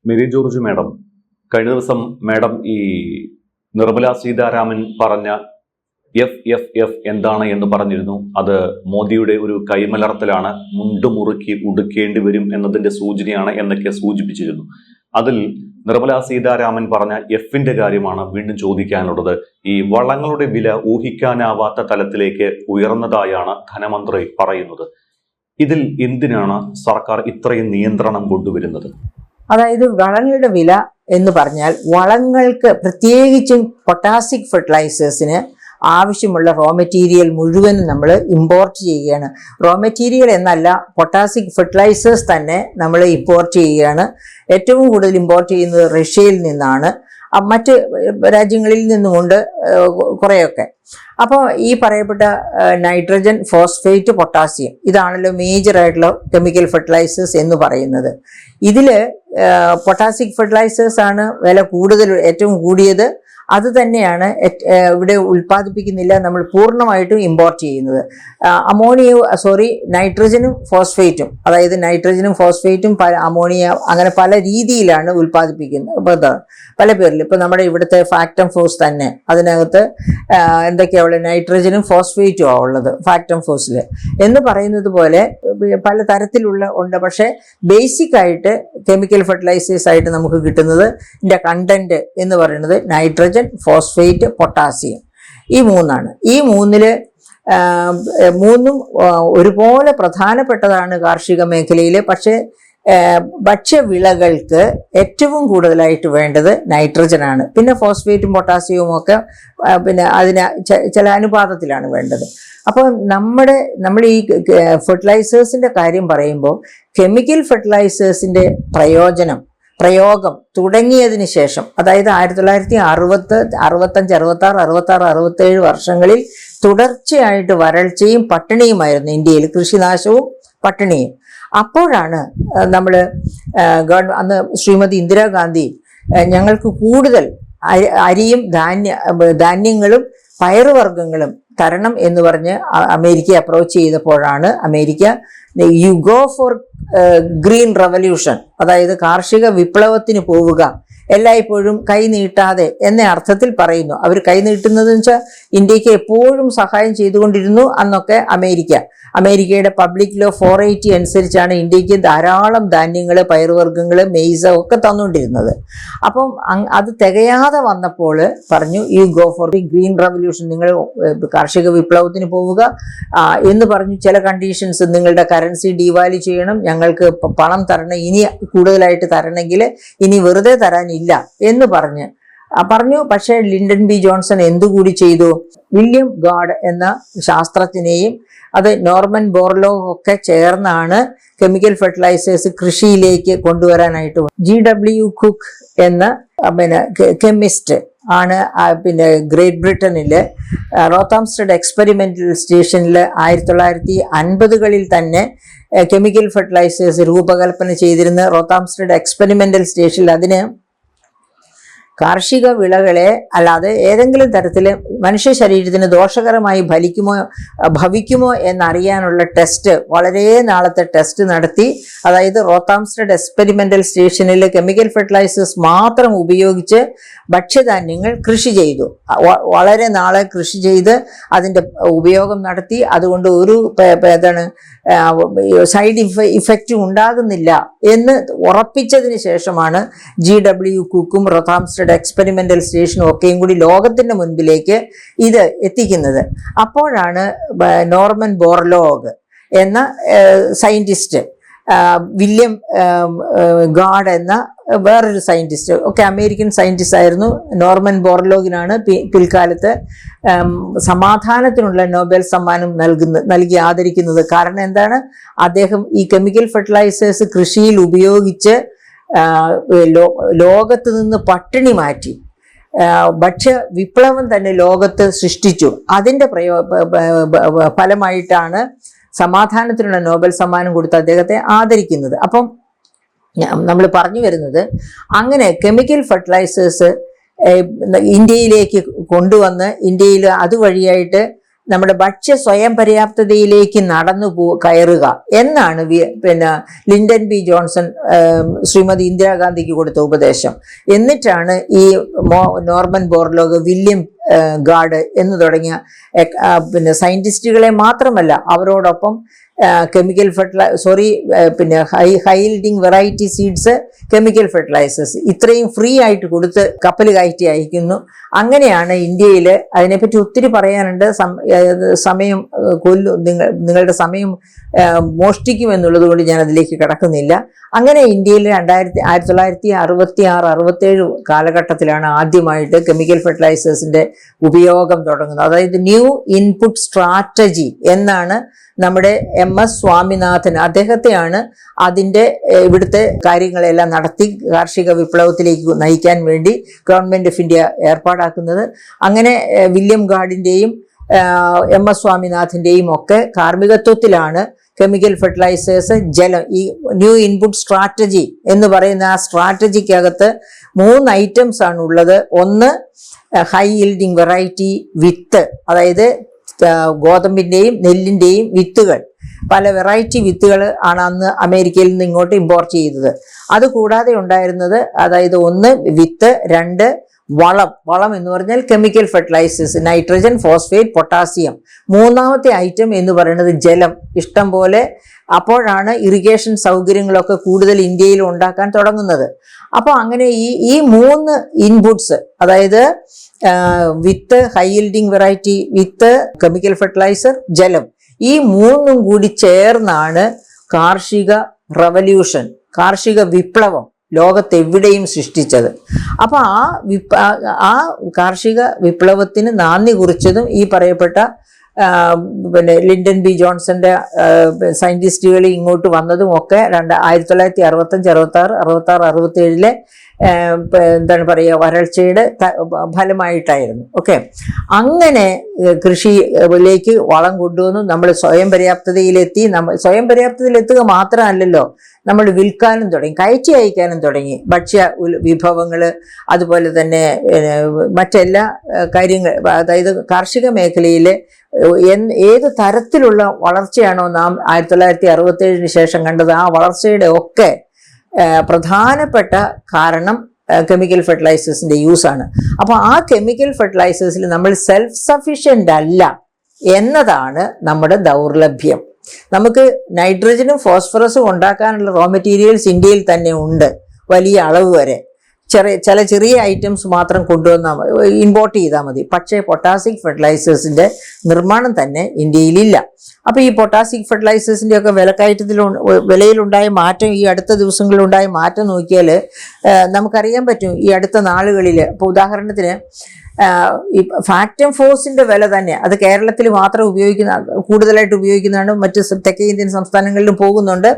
Mary George madam, കഴിഞ്ഞ ദിവസം madam ഈ നിർമ്മല സീതാരാമൻ പറഞ്ഞ FFF എന്താണ് എന്ന് പറഞ്ഞിരുന്നു. അത് മോദിയുടെ ഒരു കൈമലർത്തലാണ്, മുണ്ടുമുറുക്കി ഉടുക്കേണ്ടി വരും എന്നതിന്റെ സൂചനയാണ് എന്നൊക്കെ സൂചിപ്പിച്ചിരുന്നു. അതിൽ നിർമ്മല സീതാരാമൻ പറഞ്ഞ എഫിന്റെ കാര്യമാണ് വീണ്ടും ചോദിക്കാനുള്ളത്. ഈ വളങ്ങളുടെ വില ഊഹിക്കാനാവാത്ത തലത്തിലേക്ക് ഉയർന്നതായാണ് ധനമന്ത്രി പറയുന്നത്. ഇതിൽ എന്തിനാണ് സർക്കാർ ഇത്രയും നിയന്ത്രണം കൊണ്ടുവരുന്നത്? അതായത് വളങ്ങളുടെ വില എന്ന് പറഞ്ഞാൽ വളങ്ങൾക്ക്, പ്രത്യേകിച്ചും പൊട്ടാസിക് ഫെർട്ടിലൈസേഴ്സിന് ആവശ്യമുള്ള റോ മെറ്റീരിയൽ മുഴുവനും നമ്മൾ ഇമ്പോർട്ട് ചെയ്യുകയാണ്. റോ മെറ്റീരിയൽ എന്നല്ല, പൊട്ടാസിക് ഫെർട്ടിലൈസേഴ്സ് തന്നെ നമ്മൾ ഇമ്പോർട്ട് ചെയ്യുകയാണ്. ഏറ്റവും കൂടുതൽ ഇമ്പോർട്ട് ചെയ്യുന്നത് റഷ്യയിൽ നിന്നാണ്, മറ്റ് രാജ്യങ്ങളിൽ നിന്നുമുണ്ട് കുറേയൊക്കെ. അപ്പോൾ ഈ പറയപ്പെട്ട നൈട്രജൻ, ഫോസ്ഫേറ്റ്, പൊട്ടാസ്യം, ഇതാണല്ലോ മേജറായിട്ടുള്ള കെമിക്കൽ ഫെർട്ടിലൈസേഴ്സ് എന്ന് പറയുന്നത്. ഇതിൽ പൊട്ടാസിക് ഫെർട്ടിലൈസേഴ്സ് ആണ് വില കൂടുതൽ, ഏറ്റവും കൂടിയത്. അത് തന്നെയാണ് ഇവിടെ ഉൽപ്പാദിപ്പിക്കുന്നില്ല, നമ്മൾ പൂർണ്ണമായിട്ടും ഇമ്പോർട്ട് ചെയ്യുന്നത്. നൈട്രജനും ഫോസ്ഫേറ്റും, അതായത് നൈട്രജനും ഫോസ്ഫേറ്റും അമോണിയ, അങ്ങനെ പല രീതിയിലാണ് ഉൽപ്പാദിപ്പിക്കുന്നത്, പല പേരിൽ. ഇപ്പം നമ്മുടെ ഇവിടുത്തെ ഫാക്ടം ഫോസ് തന്നെ, അതിനകത്ത് എന്തൊക്കെയാണ് ഉള്ളത്? നൈട്രജനും ഫോസ്ഫേറ്റും ആണ് ഉള്ളത് ഫാക്ടം ഫോസിൽ എന്ന് പറയുന്നത് പോലെ പല തരത്തിലുള്ള ഉണ്ട്. പക്ഷേ ബേസിക് ആയിട്ട് കെമിക്കൽ ഫെർട്ടിലൈസേഴ്സ് ആയിട്ട് നമുക്ക് കിട്ടുന്നത് ഇതിൻ്റെ കണ്ടന്റ് എന്ന് പറയുന്നത് നൈട്രജൻ, ഫോസ്ഫേറ്റ്, പൊട്ടാസ്യം, ഈ മൂന്നാണ്. ഈ മൂന്നും ഒരുപോലെ പ്രധാനപ്പെട്ടതാണ് കാർഷിക മേഖലയിൽ. പക്ഷേ ഭക്ഷ്യവിളകൾക്ക് ഏറ്റവും കൂടുതലായിട്ട് വേണ്ടത് നൈട്രജനാണ്. പിന്നെ ഫോസ്ഫേറ്റും പൊട്ടാസ്യവും ഒക്കെ പിന്നെ അതിന് ചില അനുപാതത്തിലാണ് വേണ്ടത്. അപ്പോൾ നമ്മൾ ഈ ഫെർട്ടിലൈസേഴ്സിൻ്റെ കാര്യം പറയുമ്പോൾ കെമിക്കൽ ഫെർട്ടിലൈസേഴ്സിൻ്റെ പ്രയോഗം തുടങ്ങിയതിന് ശേഷം, അതായത് 1965, 66, 67 വർഷങ്ങളിൽ തുടർച്ചയായിട്ട് വരൾച്ചയും പട്ടിണിയുമായിരുന്നു ഇന്ത്യയിൽ, കൃഷിനാശവും പട്ടിണിയും. അപ്പോഴാണ് അന്ന് ശ്രീമതി ഇന്ദിരാഗാന്ധി ഞങ്ങൾക്ക് കൂടുതൽ അരിയും ധാന്യങ്ങളും പയറുവർഗ്ഗങ്ങളും തരണം എന്ന് പറഞ്ഞ് അമേരിക്കയെ അപ്രോച്ച് ചെയ്തപ്പോഴാണ് America you go for green revolution, അതായത് കാർഷിക വിപ്ലവത്തിന് പോവുക, എല്ലായ്പ്പോഴും കൈ നീട്ടാതെ എന്ന അർത്ഥത്തിൽ പറയുന്നു. അവർ കൈ നീട്ടുന്നതെന്ന് വെച്ചാൽ ഇന്ത്യക്ക് എപ്പോഴും സഹായം ചെയ്തുകൊണ്ടിരുന്നു അന്നൊക്കെ അമേരിക്കയുടെ പബ്ലിക് ലോ 480 അനുസരിച്ചാണ് ഇന്ത്യക്ക് ധാരാളം ധാന്യങ്ങൾ, പയറുവർഗ്ഗങ്ങൾ, മെയ്സ് ഒക്കെ തന്നുകൊണ്ടിരുന്നത്. അപ്പം അത് തികയാതെ വന്നപ്പോൾ പറഞ്ഞു you go for the green revolution, നിങ്ങൾ കാർഷിക വിപ്ലവത്തിന് പോവുക എന്ന് പറഞ്ഞു. ചില കണ്ടീഷൻസ്, നിങ്ങളുടെ കറൻസി ഡീവാല്യൂ ചെയ്യണം, ഞങ്ങൾക്ക് പണം തരണം, ഇനി കൂടുതലായിട്ട് തരണമെങ്കിൽ ഇനി വെറുതെ തരാനില്ല എന്ന് പറഞ്ഞു. പക്ഷേ ലിൻഡൻ ബി ജോൺസൺ എന്തുകൂടി ചെയ്തു? വില്യം ഗാഡ് എന്ന ശാസ്ത്രജ്ഞനെയും അത് നോർമൻ ബോർലോ ഒക്കെ ചേർന്നാണ് കെമിക്കൽ ഫെർട്ടിലൈസേഴ്സ് കൃഷിയിലേക്ക് കൊണ്ടുവരാനായിട്ട്. GW കുക്ക് എന്ന കെമിസ്റ്റ് ആണ് ഗ്രേറ്റ് ബ്രിട്ടനിൽ റോത്താംസ്റ്റഡ് എക്സ്പെരിമെന്റൽ സ്റ്റേഷനിൽ 1950കളിൽ തന്നെ കെമിക്കൽ ഫെർട്ടിലൈസേഴ്സ് രൂപകൽപ്പന ചെയ്തിരുന്ന റോത്താംസ്റ്റഡ് എക്സ്പെരിമെന്റൽ സ്റ്റേഷനിൽ അതിന് കാർഷിക വിളകളെ അല്ലാതെ ഏതെങ്കിലും തരത്തിൽ മനുഷ്യ ശരീരത്തിന് ദോഷകരമായി ഭവിക്കുമോ എന്നറിയാനുള്ള ടെസ്റ്റ്, വളരെ നാളത്തെ ടെസ്റ്റ് നടത്തി. അതായത് റോത്താംസ്റ്റഡ് എക്സ്പെരിമെന്റൽ സ്റ്റേഷനിൽ കെമിക്കൽ ഫെർട്ടിലൈസേഴ്സ് മാത്രം ഉപയോഗിച്ച് ഭക്ഷ്യധാന്യങ്ങൾ കൃഷി ചെയ്തു. വളരെ നാളെ കൃഷി ചെയ്ത് അതിൻ്റെ ഉപയോഗം നടത്തി. അതുകൊണ്ട് ഒരു സൈഡ് ഇഫക്റ്റും ഉണ്ടാകുന്നില്ല എന്ന് ഉറപ്പിച്ചതിന് ശേഷമാണ് GW കുക്കും റോത്താംസ്റ്റഡ് എക്സ്പെരിമെന്റൽ സ്റ്റേഷനും ഒക്കെയും കൂടി ലോകത്തിന്റെ മുൻപിലേക്ക് ഇത് എത്തിക്കുന്നത്. അപ്പോഴാണ് നോർമൻ ബോർലോഗ് എന്ന സയന്റിസ്റ്റ്, വില്യം ഗാഡ് എന്ന വേറൊരു സയന്റിസ്റ്റ്, ഒക്കെ അമേരിക്കൻ സയന്റിസ്റ്റ് ആയിരുന്നു. നോർമൻ ബോർലോഗിനാണ് പിൽക്കാലത്ത് സമാധാനത്തിനുള്ള നോബൽ സമ്മാനം നൽകി ആദരിക്കുന്നത്. കാരണം എന്താണ്? അദ്ദേഹം ഈ കെമിക്കൽ ഫെർട്ടിലൈസേഴ്സ് കൃഷിയിൽ ഉപയോഗിച്ച് ലോകത്ത് നിന്ന് പട്ടിണി മാറ്റി, ഭക്ഷ്യ വിപ്ലവം തന്നെ ലോകത്ത് സൃഷ്ടിച്ചു. അതിൻ്റെ ഫലമായിട്ടാണ് സമാധാനത്തിനുള്ള നോബൽ സമ്മാനം കൊടുത്ത് അദ്ദേഹത്തെ ആദരിക്കുന്നത്. അപ്പം നമ്മൾ പറഞ്ഞു വരുന്നത്, അങ്ങനെ കെമിക്കൽ ഫെർട്ടിലൈസേഴ്സ് ഇന്ത്യയിലേക്ക് കൊണ്ടുവന്ന് ഇന്ത്യയിൽ അതുവഴിയായിട്ട് നമ്മുടെ ഭക്ഷ്യ സ്വയം പര്യാപ്തതയിലേക്ക് കയറുക എന്നാണ് പിന്നെ ലിൻഡൻ ബി ജോൺസൺ ശ്രീമതി ഇന്ദിരാഗാന്ധിക്ക് കൊടുത്ത ഉപദേശം. എന്നിട്ടാണ് ഈ നോർമൻ ബോർലോഗ്, വില്യം ഗാർഡ് എന്ന് തുടങ്ങിയ പിന്നെ സയന്റിസ്റ്റുകളെ മാത്രമല്ല അവരോടൊപ്പം കെമിക്കൽ പിന്നെ high yielding variety seeds, chemical fertilizers ഇത്രയും ഫ്രീ ആയിട്ട് കൊടുത്ത് കപ്പൽ കയറ്റി അയക്കുന്നു. അങ്ങനെയാണ് ഇന്ത്യയിൽ, അതിനെപ്പറ്റി ഒത്തിരി പറയാനുണ്ട്, സമയം നിങ്ങളുടെ സമയം മോഷ്ടിക്കുമെന്നുള്ളത് കൊണ്ട് ഞാൻ അതിലേക്ക് കടക്കുന്നില്ല. അങ്ങനെ ഇന്ത്യയിൽ 1966-67 കാലഘട്ടത്തിലാണ് ആദ്യമായിട്ട് കെമിക്കൽ ഫെർട്ടിലൈസേഴ്സിന്റെ ഉപയോഗം തുടങ്ങുന്നത്. അതായത് ന്യൂ ഇൻപുട്ട് സ്ട്രാറ്റജി എന്നാണ് നമ്മുടെ MS സ്വാമിനാഥൻ, അദ്ദേഹത്തെയാണ് അതിൻ്റെ ഇവിടുത്തെ കാര്യങ്ങളെല്ലാം നടത്തി കാർഷിക വിപ്ലവത്തിലേക്ക് നയിക്കാൻ വേണ്ടി ഗവൺമെന്റ് ഓഫ് ഇന്ത്യ ഏർപ്പാടാക്കുന്നത്. അങ്ങനെ വില്യം ഗാർഡിൻ്റെയും MS സ്വാമിനാഥൻ്റെയും ഒക്കെ കാർമ്മികത്വത്തിലാണ് കെമിക്കൽ ഫെർട്ടിലൈസേഴ്സ്, ജലം, ഈ ന്യൂ ഇൻപുട്ട് സ്ട്രാറ്റജി എന്ന് പറയുന്ന ആ സ്ട്രാറ്റജിക്കകത്ത് 3 ഐറ്റംസ് ആണ് ഉള്ളത്. ഒന്ന് ഹൈ യീൽഡിങ് വെറൈറ്റി വിത്ത്, അതായത് ഗോതമ്പിൻ്റെയും നെല്ലിൻ്റെയും വിത്തുകൾ, പല വെറൈറ്റി വിത്തുകൾ ആണ് അന്ന് അമേരിക്കയിൽ നിന്ന് ഇങ്ങോട്ട് ഇമ്പോർട്ട് ചെയ്തത്. അതുകൂടാതെ ഉണ്ടായിരുന്നത്, അതായത് 1 വിത്ത്, 2 വളം എന്ന് പറഞ്ഞാൽ chemical fertilisers, nitrogen, phosphate, potassium. 3ാമത്തെ ഐറ്റം എന്ന് പറയുന്നത് ജലം, ഇഷ്ടം പോലെ. അപ്പോഴാണ് ഇറിഗേഷൻ സൗകര്യങ്ങളൊക്കെ കൂടുതൽ ഇന്ത്യയിൽ ഉണ്ടാക്കാൻ തുടങ്ങുന്നത്. അപ്പോൾ അങ്ങനെ ഈ 3 ഇൻപുട്സ്, അതായത് വിത്ത്, ഹൈ യീൽഡിങ് വെറൈറ്റി വിത്ത്, കെമിക്കൽ ഫെർട്ടിലൈസർ, ജലം, ഈ 3ഉം കൂടി ചേർന്നാണ് കാർഷിക റവല്യൂഷൻ, കാർഷിക വിപ്ലവം ലോകത്തെവിടെയും സൃഷ്ടിച്ചത്. അപ്പൊ ആ കാർഷിക വിപ്ലവത്തിന് നാന്ദി കുറിച്ചതും ഈ പറയപ്പെട്ട പിന്നെ ലിൻഡൻ ബി ജോൺസന്റെ സയന്റിസ്റ്റുകൾ ഇങ്ങോട്ട് വന്നതും ഒക്കെ 1965, 66, 67 എന്താണ് പറയുക, വരൾച്ചയുടെ ഫലമായിട്ടായിരുന്നു. ഓക്കെ, അങ്ങനെ കൃഷിയിലേക്ക് വളം കൊണ്ടുവന്നു. നമ്മൾ സ്വയം പര്യാപ്തതയിലെത്തി. നമ്മൾ സ്വയം പര്യാപ്തതയിലെത്തുക മാത്രമല്ലല്ലോ, നമ്മൾ വിൽക്കാനും തുടങ്ങി, കയറ്റി അയക്കാനും തുടങ്ങി ഭക്ഷ്യ വിഭവങ്ങൾ. അതുപോലെ തന്നെ മറ്റെല്ലാ കാര്യങ്ങൾ, അതായത് കാർഷിക മേഖലയിൽ ഏത് തരത്തിലുള്ള വളർച്ചയാണോ നാം 1967 ശേഷം കണ്ടത്, ആ വളർച്ചയുടെ ഒക്കെ പ്രധാനപ്പെട്ട കാരണം കെമിക്കൽ ഫെർട്ടിലൈസേഴ്സിന്റെ യൂസാണ്. അപ്പോൾ ആ കെമിക്കൽ ഫെർട്ടിലൈസേഴ്സിൽ നമ്മൾ സെൽഫ് സഫിഷ്യൻ്റ് അല്ല എന്നതാണ് നമ്മുടെ ദൗർലഭ്യം. നമുക്ക് നൈട്രജനും ഫോസ്ഫറസും ഉണ്ടാക്കാനുള്ള റോ മെറ്റീരിയൽസ് ഇന്ത്യയിൽ തന്നെ ഉണ്ട്, വലിയ അളവ് വരെ. ചെറിയ ഐറ്റംസ് മാത്രം കൊണ്ടുവന്നാൽ മതി, ഇമ്പോർട്ട് ചെയ്താൽ മതി. പക്ഷേ പൊട്ടാസിക് ഫെർട്ടിലൈസേഴ്സിന്റെ നിർമ്മാണം തന്നെ ഇന്ത്യയിലില്ല. അപ്പോൾ ഈ പൊട്ടാസിക് ഫെർട്ടിലൈസേഴ്സിന്റെ ഒക്കെ വിലയിലുണ്ടായ മാറ്റം, ഈ അടുത്ത ദിവസങ്ങളിലുണ്ടായ മാറ്റം നോക്കിയാൽ നമുക്കറിയാൻ പറ്റും. ഈ അടുത്ത നാളുകളിൽ, ഇപ്പോൾ ഉദാഹരണത്തിന് ഈ ഫാക്ടം ഫോഴ്സിന്റെ വില തന്നെ, അത് കേരളത്തിൽ മാത്രം കൂടുതലായിട്ട് ഉപയോഗിക്കുന്നതാണ്, മറ്റ് തെക്കേ ഇന്ത്യൻ സംസ്ഥാനങ്ങളിലും പോകുന്നുണ്ട്.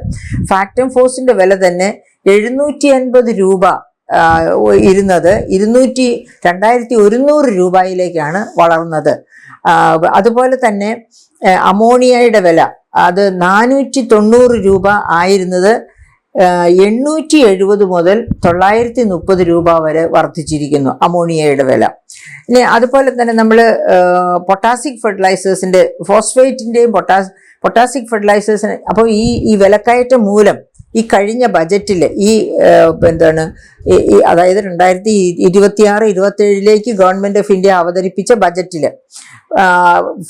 ഫാക്ടം ഫോഴ്സിന്റെ വില തന്നെ 750 രൂപ ഇരുന്നത് 2100 രൂപയിലേക്കാണ് വളർന്നത്. അതുപോലെ തന്നെ അമോണിയയുടെ വില, അത് 490 രൂപ ആയിരുന്നത് 870 മുതൽ 930 രൂപ വരെ വർദ്ധിച്ചിരിക്കുന്നു അമോണിയയുടെ വില. ഇനി അതുപോലെ തന്നെ നമ്മൾ പൊട്ടാസിക് ഫെർട്ടിലൈസേഴ്സിന്റെ, ഫോസ്ഫേറ്റിന്റെയും പൊട്ടാസിക് ഫെർട്ടിലൈസേഴ്സിന്, അപ്പോൾ ഈ വിലക്കയറ്റം മൂലം ഈ കഴിഞ്ഞ ബജറ്റിൽ അതായത് 2026-27 ഗവൺമെന്റ് ഓഫ് ഇന്ത്യ അവതരിപ്പിച്ച ബജറ്റിൽ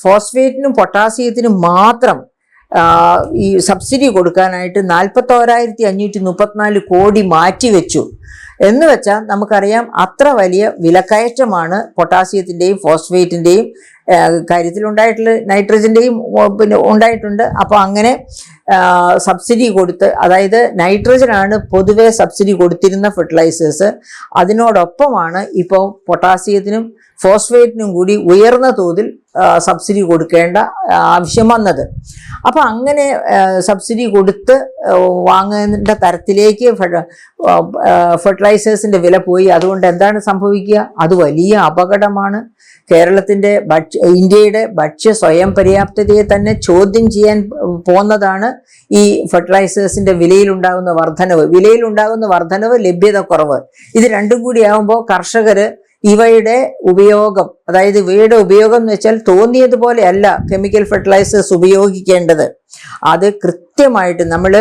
ഫോസ്ഫേറ്റിനും പൊട്ടാസ്യത്തിനും മാത്രം ഈ സബ്സിഡി കൊടുക്കാനായിട്ട് 41,534 കോടി മാറ്റിവെച്ചു. എന്ന് വെച്ചാൽ നമുക്കറിയാം അത്ര വലിയ വിലക്കയറ്റമാണ് പൊട്ടാസ്യത്തിൻ്റെയും ഫോസ്ഫേറ്റിൻ്റെയും കാര്യത്തിൽ ഉണ്ടായിട്ടുള്ള, നൈട്രജൻ്റെയും പിന്നെ ഉണ്ടായിട്ടുണ്ട്. അപ്പോൾ അങ്ങനെ സബ്സിഡി കൊടുത്ത്, അതായത് നൈട്രജനാണ് പൊതുവെ സബ്സിഡി കൊടുത്തിരുന്ന ഫെർട്ടിലൈസേഴ്സ്, അതിനോടൊപ്പമാണ് ഇപ്പോൾ പൊട്ടാസ്യത്തിനും ഫോസ്ഫേറ്റിനും കൂടി ഉയർന്ന തോതിൽ സബ്സിഡി കൊടുക്കേണ്ട ആവശ്യം വന്നത്. അപ്പോൾ അങ്ങനെ സബ്സിഡി കൊടുത്ത് വാങ്ങേണ്ട തരത്തിലേക്ക് ഫെർട്ടിലൈസേഴ്സിൻ്റെ വില പോയി. അതുകൊണ്ട് എന്താണ് സംഭവിക്കുക? അത് വലിയ അപകടമാണ്. ഇന്ത്യയുടെ ഭക്ഷ്യ സ്വയം പര്യാപ്തതയെ തന്നെ ചോദ്യം ചെയ്യാൻ പോകുന്നതാണ് ഈ ഫെർട്ടിലൈസേഴ്സിന്റെ വിലയിലുണ്ടാകുന്ന വർധനവ്, ലഭ്യത കുറവ്. ഇത് രണ്ടും കൂടി ആകുമ്പോൾ കർഷകർ ഇവയുടെ ഉപയോഗം, അതായത് ഇവയുടെ ഉപയോഗം എന്ന് വെച്ചാൽ തോന്നിയതുപോലെ അല്ല കെമിക്കൽ ഫെർട്ടിലൈസേഴ്സ് ഉപയോഗിക്കേണ്ടത്. അത് കൃത്യമായിട്ട് നമ്മൾ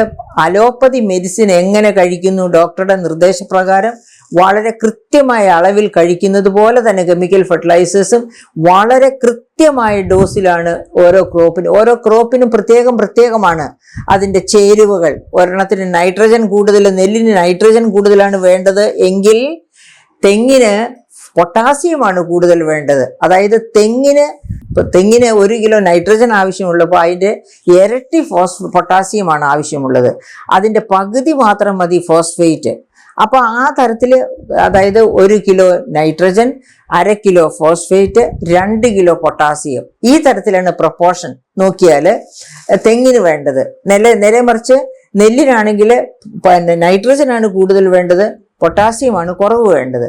അലോപ്പതി മെഡിസിൻ എങ്ങനെ കഴിക്കുന്നു, ഡോക്ടറുടെ നിർദ്ദേശപ്രകാരം വളരെ കൃത്യമായ അളവിൽ കഴിക്കുന്നത് പോലെ തന്നെ കെമിക്കൽ ഫെർട്ടിലൈസേഴ്സും വളരെ കൃത്യമായ ഡോസിലാണ് ഓരോ ക്രോപ്പിനും പ്രത്യേകമാണ് അതിൻ്റെ ചേരുവകൾ. ഒരെണ്ണത്തിന് നൈട്രജൻ കൂടുതൽ, നെല്ലിന് നൈട്രജൻ കൂടുതലാണ് വേണ്ടത് എങ്കിൽ തെങ്ങിന് പൊട്ടാസ്യമാണ് കൂടുതൽ വേണ്ടത്. അതായത് തെങ്ങിന് 1 കിലോ നൈട്രജൻ ആവശ്യമുള്ളപ്പോൾ അതിൻ്റെ ഇരട്ടി പൊട്ടാസ്യമാണ് ആവശ്യമുള്ളത്. അതിൻ്റെ പകുതി മാത്രം മതി ഫോസ്ഫേറ്റ്. അപ്പോൾ ആ തരത്തിൽ, അതായത് 1 kilo nitrogen, 1/2 kilo phosphate, 2 kilo potassium, ഈ തരത്തിലാണ് പ്രൊപ്പോർഷൻ നോക്കിയാൽ തെങ്ങിന് വേണ്ടത്. നേരെ മറിച്ച് നെല്ലിനാണെങ്കിൽ നൈട്രജനാണ് കൂടുതൽ വേണ്ടത്, പൊട്ടാസ്യമാണ് കുറവ് വേണ്ടത്.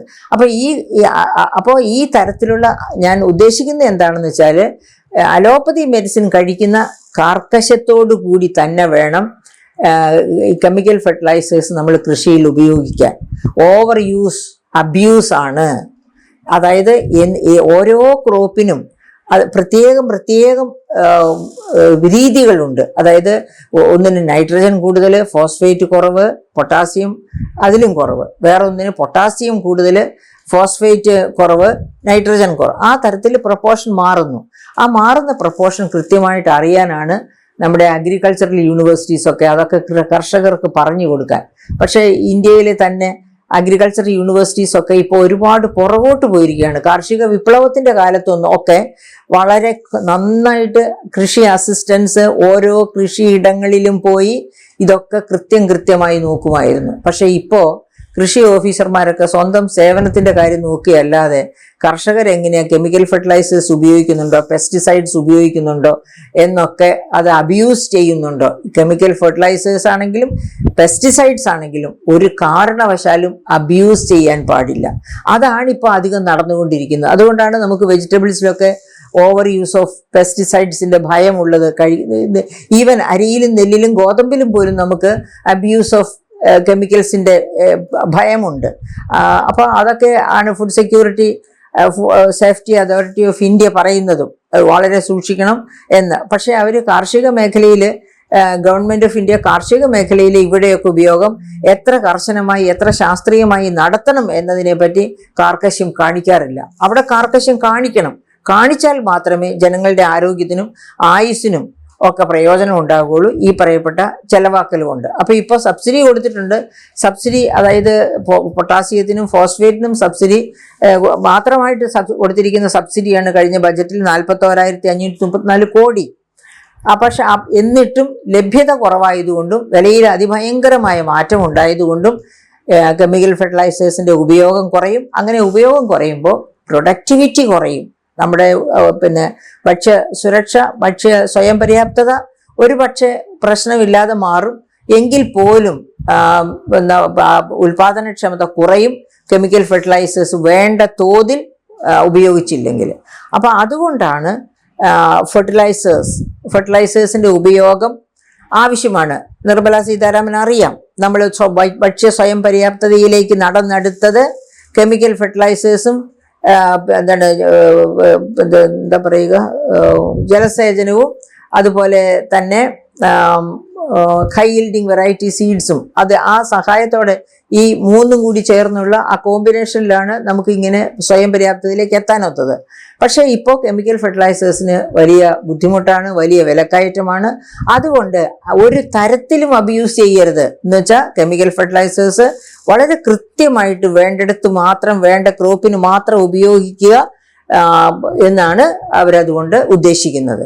അപ്പോൾ ഈ തരത്തിലുള്ള, ഞാൻ ഉദ്ദേശിക്കുന്നത് എന്താണെന്ന് വെച്ചാൽ അലോപ്പതി മെഡിസിൻ കഴിക്കുന്ന കാർക്കശ്യത്തോടു കൂടി തന്നെ വേണം കെമിക്കൽ ഫെർട്ടിലൈസേഴ്സ് നമ്മൾ കൃഷിയിൽ ഉപയോഗിക്കാൻ. ഓവർ യൂസ് അബ്യൂസ് ആണ്. അതായത് ഓരോ ക്രോപ്പിനും അത് പ്രത്യേകം രീതികളുണ്ട്. അതായത് ഒന്നിന് നൈട്രജൻ കൂടുതൽ, ഫോസ്ഫേറ്റ് കുറവ്, പൊട്ടാസ്യം അതിലും കുറവ്. വേറെ ഒന്നിന് പൊട്ടാസ്യം കൂടുതൽ, ഫോസ്ഫേറ്റ് കുറവ്, നൈട്രജൻ കുറവ്. ആ തരത്തിൽ പ്രൊപ്പോർഷൻ മാറുന്നു. ആ മാറുന്ന പ്രൊപ്പോർഷൻ കൃത്യമായിട്ട് അറിയാനാണ് നമ്മുടെ അഗ്രികൾച്ചറൽ യൂണിവേഴ്സിറ്റീസൊക്കെ അതൊക്കെ കർഷകർക്ക് പറഞ്ഞു കൊടുക്കാൻ. പക്ഷേ ഇന്ത്യയിൽ തന്നെ അഗ്രികൾച്ചർ യൂണിവേഴ്സിറ്റീസൊക്കെ ഇപ്പോൾ ഒരുപാട് പുറകോട്ട് പോയിരിക്കുകയാണ്. കാർഷിക വിപ്ലവത്തിൻ്റെ കാലത്തൊന്നും വളരെ നന്നായിട്ട് കൃഷി അസിസ്റ്റൻസ് ഓരോ കൃഷിയിടങ്ങളിലും പോയി ഇതൊക്കെ കൃത്യമായി നോക്കുമായിരുന്നു. പക്ഷേ ഇപ്പോൾ കൃഷി ഓഫീസർമാരൊക്കെ സ്വന്തം സേവനത്തിൻ്റെ കാര്യം നോക്കിയല്ലാതെ കർഷകരെങ്ങനെയാണ് കെമിക്കൽ ഫെർട്ടിലൈസേഴ്സ് ഉപയോഗിക്കുന്നുണ്ടോ, പെസ്റ്റിസൈഡ്സ് ഉപയോഗിക്കുന്നുണ്ടോ എന്നൊക്കെ അത് അബ്യൂസ് ചെയ്യുന്നുണ്ടോ. കെമിക്കൽ ഫെർട്ടിലൈസേഴ്സ് ആണെങ്കിലും പെസ്റ്റിസൈഡ്സ് ആണെങ്കിലും ഒരു കാരണവശാലും അബ്യൂസ് ചെയ്യാൻ പാടില്ല. അതാണിപ്പോൾ അധികം നടന്നുകൊണ്ടിരിക്കുന്നത്. അതുകൊണ്ടാണ് നമുക്ക് വെജിറ്റബിൾസിലൊക്കെ ഓവർ യൂസ് ഓഫ് പെസ്റ്റിസൈഡ്സിൻ്റെ ഭയമുള്ളത്. ഈവൻ അരിയിലും നെല്ലിലും ഗോതമ്പിലും പോലും നമുക്ക് അബ്യൂസ് ഓഫ് കെമിക്കൽസിൻ്റെ ഭയമുണ്ട്. അപ്പോൾ അതൊക്കെ ആണ് food security safety authority of India പറയുന്നതും വളരെ സൂക്ഷിക്കണം എന്ന്. പക്ഷേ അവർ കാർഷിക മേഖലയിൽ, ഗവൺമെൻറ് ഓഫ് ഇന്ത്യ കാർഷിക മേഖലയിൽ ഇവിടെയൊക്കെ ഉപയോഗം എത്ര കർശനമായി എത്ര ശാസ്ത്രീയമായി നടത്തണം എന്നതിനെ പറ്റി കാർക്കശ്യം കാണിക്കാറില്ല. അവിടെ കാർക്കശ്യം കാണിച്ചാൽ മാത്രമേ ജനങ്ങളുടെ ആരോഗ്യത്തിനും ആയുസ്സിനും ഒക്കെ പ്രയോജനം ഉണ്ടാകുകയുള്ളൂ. ഈ പറയപ്പെട്ട ചെലവാക്കൽ കൊണ്ട്. അപ്പോൾ ഇപ്പോൾ സബ്സിഡി കൊടുത്തിട്ടുണ്ട്. സബ്സിഡി, അതായത് പൊട്ടാസ്യത്തിനും ഫോസ്ഫേറ്റിനും സബ്സിഡി മാത്രമായിട്ട് കൊടുത്തിരിക്കുന്ന സബ്സിഡിയാണ് കഴിഞ്ഞ ബജറ്റിൽ 41,534 കോടി. പക്ഷെ എന്നിട്ടും ലഭ്യത കുറവായതുകൊണ്ടും വിലയിൽ അതിഭയങ്കരമായ മാറ്റം ഉണ്ടായതുകൊണ്ടും കെമിക്കൽ ഫെർട്ടിലൈസേഴ്സിൻ്റെ ഉപയോഗം കുറയും. അങ്ങനെ ഉപയോഗം കുറയുമ്പോൾ പ്രൊഡക്ടിവിറ്റി കുറയും. നമ്മുടെ ഭക്ഷ്യസുരക്ഷ, സ്വയം പര്യാപ്തത ഒരു പക്ഷേ പ്രശ്നമില്ലാതെ മാറും. എങ്കിൽ പോലും ഉൽപാദനക്ഷമത കുറയും കെമിക്കൽ ഫെർട്ടിലൈസേഴ്സ് വേണ്ട തോതിൽ ഉപയോഗിച്ചില്ലെങ്കിൽ. അപ്പോൾ അതുകൊണ്ടാണ് ഫെർട്ടിലൈസേഴ്സിൻ്റെ ഉപയോഗം ആവശ്യമാണ്. നിർമ്മല സീതാരാമൻ അറിയാം, നമ്മൾ ഭക്ഷ്യ സ്വയം പര്യാപ്തതയിലേക്ക് നടന്നെടുത്തത് കെമിക്കൽ ഫെർട്ടിലൈസേഴ്സും എന്താ പറയുക, ജലസേചനവും അതുപോലെ തന്നെ ഹൈ യീൽഡിങ് വെറൈറ്റി സീഡ്സും ആ സഹായത്തോടെ ഈ മൂന്നും കൂടി ചേർന്നുള്ള ആ കോമ്പിനേഷനിലാണ് നമുക്ക് ഇങ്ങനെ സ്വയം പര്യാപ്തതയിലേക്ക് എത്താനൊത്തത്. പക്ഷേ ഇപ്പോൾ കെമിക്കൽ ഫെർട്ടിലൈസേഴ്സിന് വലിയ ബുദ്ധിമുട്ടാണ്, വലിയ വിലക്കയറ്റമാണ്. അതുകൊണ്ട് ഒരു തരത്തിലും അബ്യൂസ് ചെയ്യരുത് എന്ന് വെച്ചാൽ കെമിക്കൽ ഫെർട്ടിലൈസേഴ്സ് വളരെ കൃത്യമായിട്ട് വേണ്ടിടത്ത് മാത്രം, വേണ്ട ക്രോപ്പിന് മാത്രം ഉപയോഗിക്കുക എന്നാണ് അവരതുകൊണ്ട് ഉദ്ദേശിക്കുന്നത്.